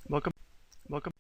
Welcome, welcome,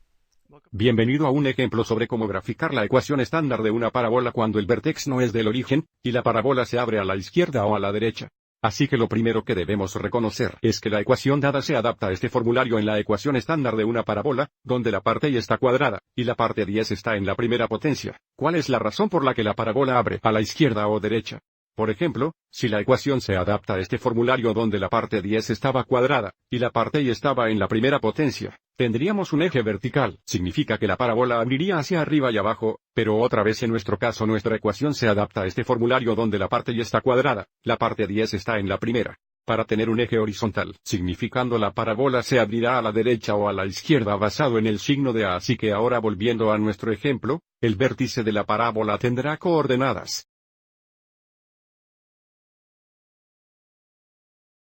welcome. Bienvenido a un ejemplo sobre cómo graficar la ecuación estándar de una parábola cuando el vértex no es del origen, y la parábola se abre a la izquierda o a la derecha. Así que lo primero que debemos reconocer es que la ecuación dada se adapta a este formulario en la ecuación estándar de una parábola, donde la parte y está cuadrada, y la parte 10 está en la primera potencia. ¿Cuál es la razón por la que la parábola abre a la izquierda o derecha? Por ejemplo, si la ecuación se adapta a este formulario donde la parte 10 estaba cuadrada, y la parte y estaba en la primera potencia, tendríamos un eje vertical. Significa que la parábola abriría hacia arriba y abajo, pero otra vez en nuestro caso nuestra ecuación se adapta a este formulario donde la parte y está cuadrada, la parte 10 está en la primera. Para tener un eje horizontal, significando la parábola se abrirá a la derecha o a la izquierda basado en el signo de A. Así que ahora volviendo a nuestro ejemplo, el vértice de la parábola tendrá coordenadas.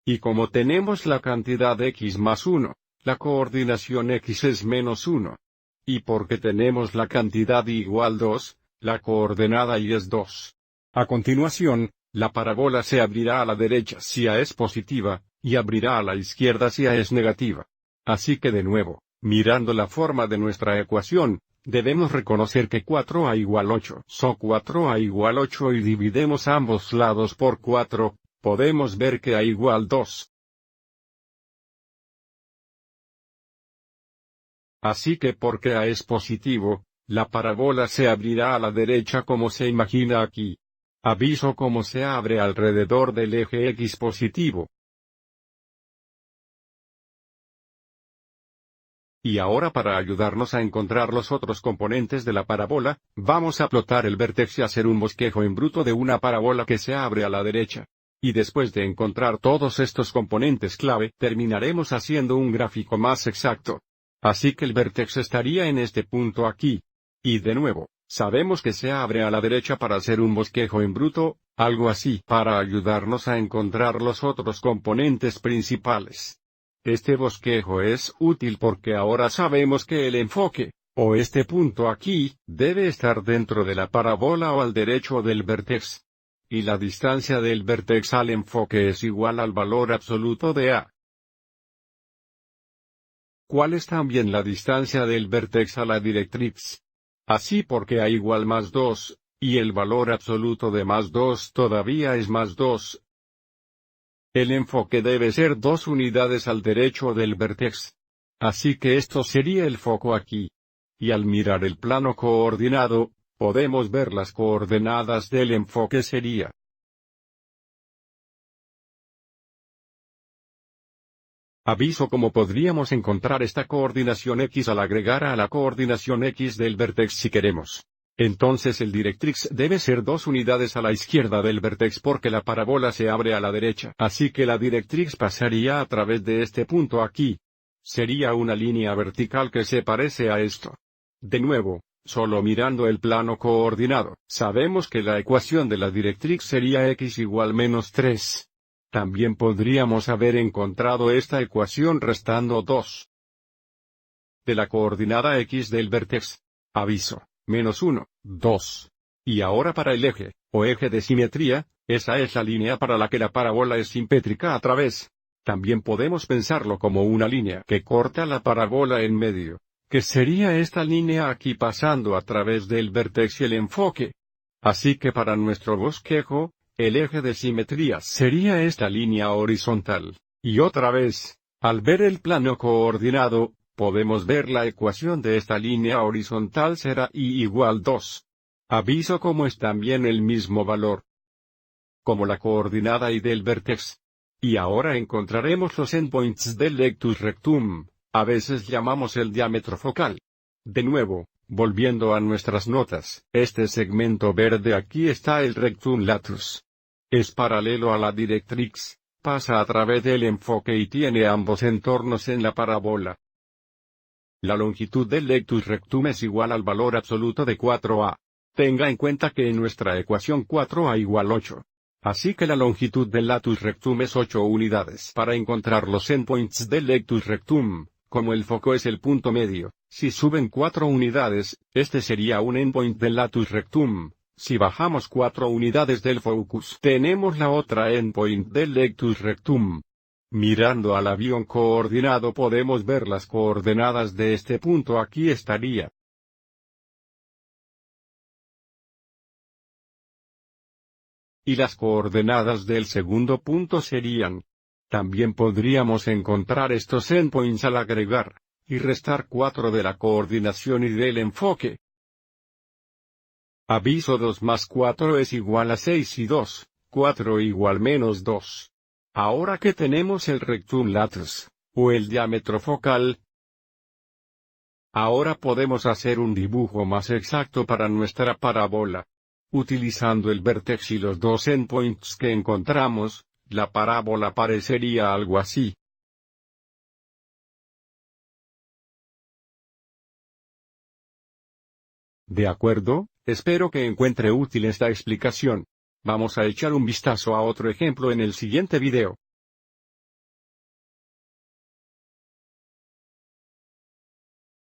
Y como tenemos la cantidad x más 1, la coordinación x es menos 1. Y porque tenemos la cantidad y igual 2, la coordenada y es 2. A continuación, la parábola se abrirá a la derecha si A es positiva, y abrirá a la izquierda si A es negativa. Así que de nuevo, mirando la forma de nuestra ecuación, debemos reconocer que 4A igual 8. So 4A igual 8 y dividimos ambos lados por 4. Podemos ver que A igual 2. Así que porque A es positivo, la parábola se abrirá a la derecha como se imagina aquí. Aviso cómo se abre alrededor del eje X positivo. Y ahora para ayudarnos a encontrar los otros componentes de la parábola, vamos a plotar el vértex y hacer un bosquejo en bruto de una parábola que se abre a la derecha. Y después de encontrar todos estos componentes clave, terminaremos haciendo un gráfico más exacto. Así que el vértex estaría en este punto aquí. Y de nuevo, sabemos que se abre a la derecha para hacer un bosquejo en bruto, algo así, para ayudarnos a encontrar los otros componentes principales. Este bosquejo es útil porque ahora sabemos que el enfoque, o este punto aquí, debe estar dentro de la parábola o al derecho del vértex. Y la distancia del vértex al enfoque es igual al valor absoluto de A. ¿Cuál es también la distancia del vértex a la directrix? Así porque A igual más 2, y el valor absoluto de más 2 todavía es más 2. El enfoque debe ser 2 unidades al derecho del vértex. Así que esto sería el foco aquí. Y al mirar el plano coordinado, podemos ver las coordenadas del enfoque sería. Aviso cómo podríamos encontrar esta coordinación X al agregar a la coordinación X del vértex si queremos. Entonces el directrix debe ser 2 unidades a la izquierda del vértex porque la parábola se abre a la derecha. Así que la directrix pasaría a través de este punto aquí. Sería una línea vertical que se parece a esto. De nuevo, solo mirando el plano coordinado, sabemos que la ecuación de la directrix sería x igual menos 3. También podríamos haber encontrado esta ecuación restando 2 de la coordinada x del vértex. Aviso, menos 1, 2. Y ahora para el eje, o eje de simetría, esa es la línea para la que la parábola es simétrica a través. También podemos pensarlo como una línea que corta la parábola en medio, que sería esta línea aquí pasando a través del vértex y el enfoque. Así que para nuestro bosquejo, el eje de simetría sería esta línea horizontal. Y otra vez, al ver el plano coordinado, podemos ver la ecuación de esta línea horizontal será y igual 2. Aviso como es también el mismo valor como la coordinada y del vértex. Y ahora encontraremos los endpoints del lectus rectum, a veces llamamos el diámetro focal. De nuevo, volviendo a nuestras notas, este segmento verde aquí está el rectum latus. Es paralelo a la directrix, pasa a través del enfoque y tiene ambos entornos en la parábola. La longitud del lectus rectum es igual al valor absoluto de 4A. Tenga en cuenta que en nuestra ecuación 4A igual 8. Así que la longitud del latus rectum es 8 unidades. Para encontrar los endpoints del lectus rectum, como el foco es el punto medio, si suben 4 unidades, este sería un endpoint del latus rectum. Si bajamos 4 unidades del focus, tenemos la otra endpoint del lectus rectum. Mirando al avión coordinado podemos ver las coordenadas de este punto. Aquí estaría. Y las coordenadas del segundo punto serían. También podríamos encontrar estos endpoints al agregar y restar 4 de la coordinación y del enfoque. Aviso 2 más 4 es igual a 6 y 2, 4 igual menos 2. Ahora que tenemos el rectum lattice, o el diámetro focal, ahora podemos hacer un dibujo más exacto para nuestra parábola. Utilizando el vértex y los dos endpoints que encontramos, la parábola parecería algo así. De acuerdo, espero que encuentre útil esta explicación. Vamos a echar un vistazo a otro ejemplo en el siguiente video.